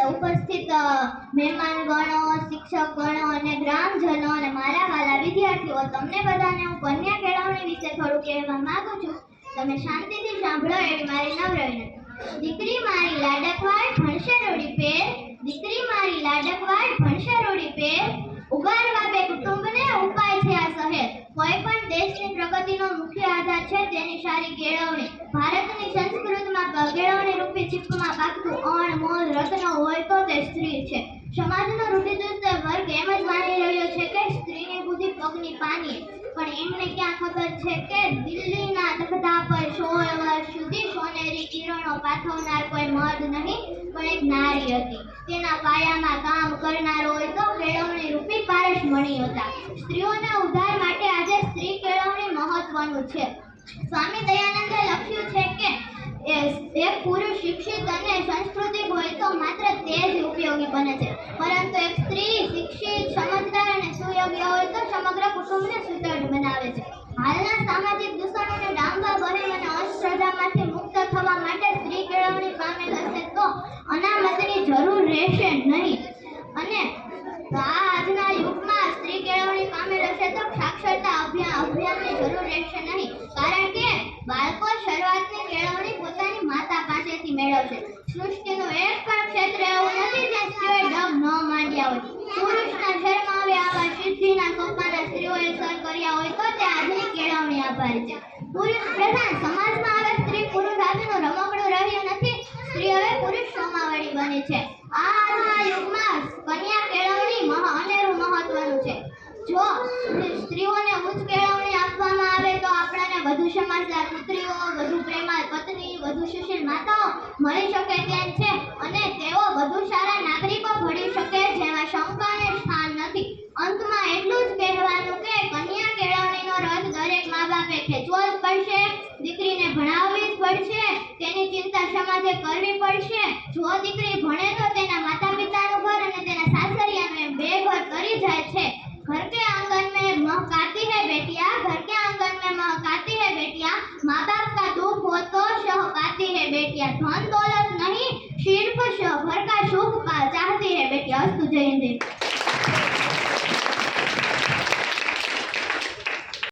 ઉપસ્થિત મહેમાનગણો, શિક્ષકગણો અને ગ્રામજનો અને મારા વાલા વિદ્યાર્થીઓ, તમને બધાને હું કન્યા કેળવણી વિશે થોડું કહેવા માંગુ છું. તમે શાંતિથી સાંભળો એવી મારી નમ્ર વિનંતી. દીકરી મારી લાડકવાડ ભણશે રોડી પેર, દીકરી મારી લાડકવાડ ભણશે રોડી પેર, ઉગારવા બે કુટુંબને ઉપાય છે આ શહેર. કોઈ પણ દેશની પ્રગતિનો મુખ્ય આધાર છે તેની સારી કેળવણી. ભારતની સંસ્કૃતિમાં કેળવણી રૂપી ચીપમાં પાકતું અણમોલ રત્ન હોય તો તે સ્ત્રી છે. સમાજનો રૂઢિચુસ્ત વર્ગ એમ જ માની રહ્યો છે કે સ્ત્રીની બુદ્ધિ પગની પાની, પણ એમને ક્યાં ખબર છે કે દિલ્હીના તખતા પર 16 વર્ષ સુધી સોનેરી કિરણો પાથવનાર કોઈ મર્દ નહીં પણ એક નારી હતી. તેના પાયામાં કામ કરનાર હોય તો કેળવણી રૂપી પારસમણી હતા. સ્ત્રીઓના ઉદ્ધાર માટે આજે સ્ત્રી કેળવણી મહત્વનું છે. સ્વામી દયાનંદે લખ્યું છે કે એક પુરુષ શિક્ષિત અને સંસ્કૃતિક હોય તો માત્ર તે જ ઉપયોગી બને છે, પરંતુ એક સ્ત્રી શિક્ષિત, સમજદાર અને સુયોગ્ય હોય તો સમગ્ર કુટુંબને સુદૃઢ બનાવે છે. હાલના સામાજિક દૂષણોને ડામવા બહેમ અને અંધશ્રદ્ધામાંથી મુક્ત થવા માટે સ્ત્રી કેળવણી પામેલ હશે તો અનામતની જરૂર રહેશે નહીં. અને આજના યુગમાં સ્ત્રી કેળવણી પામેલ હશે તો સાક્ષરતા અભિયાનની જરૂર રહેશે નહીં, કારણ કે બાળકો શરૂઆતની કેળવણી પોતાની માતા પાસેથી મેળવશે. સૃષ્ટિનું એક પણ ક્ષેત્ર એવું નથી જ્યાં સ્ત્રીઓએ ડગ ન માંડ્યા હોય. પુરુષના શરમાવે આવા સિદ્ધિના સોપાના સ્ત્રીઓએ સર કર્યા હોય તો તે આજની કેળવણી આભારી છે. પુરુષ પ્રધાન સમાજમાં હવે સ્ત્રી પુરુષ આગળનું રમકડું રહ્યું નથી. સ્ત્રી હવે પુરુષ સોમાવડી બની છે. આજના યુગમાં કન્યા કેળવણી અનેરું મહત્વનું છે. જો સ્ત્રીઓને ઉચ્ચ કેળવણી આપવામાં આવે તો આપણાને વધુ સમજદાર પુત્રીઓ, વધુ પ્રેમાળ પત્ની, વધુ સુશીલ માતાઓ મળી શકે તેમ છે અને તેઓ વધુ સારા નાગરિકો ઘડી શકે જેમાં શંકાને સ્થાન નથી. અંતમાં એટલું જ કહેવાનું કે કન્યા કેળવણીનો રથ દરેક મા બાપે ખેંચવો જ પડશે. દીકરીને ભણાવવી જ પડશે. તેની ચિંતા સમાજે કરવી પડશે. જો દીકરી ભણે તો તેના માતા પિતાનું ઘર અને તેના સાસરિયાનું એમ બે ઘર કરી જાય છે. घर के आंगन में महकाती है बेटियां, घर के आंगन में महकाती है बेटियां, माँ बाप का दुख हो तो सहकाती है बेटियां, धन दौलत नहीं सिर्फ घर का सुख चाहती है बेटियां. अस्तु. जय हिंद.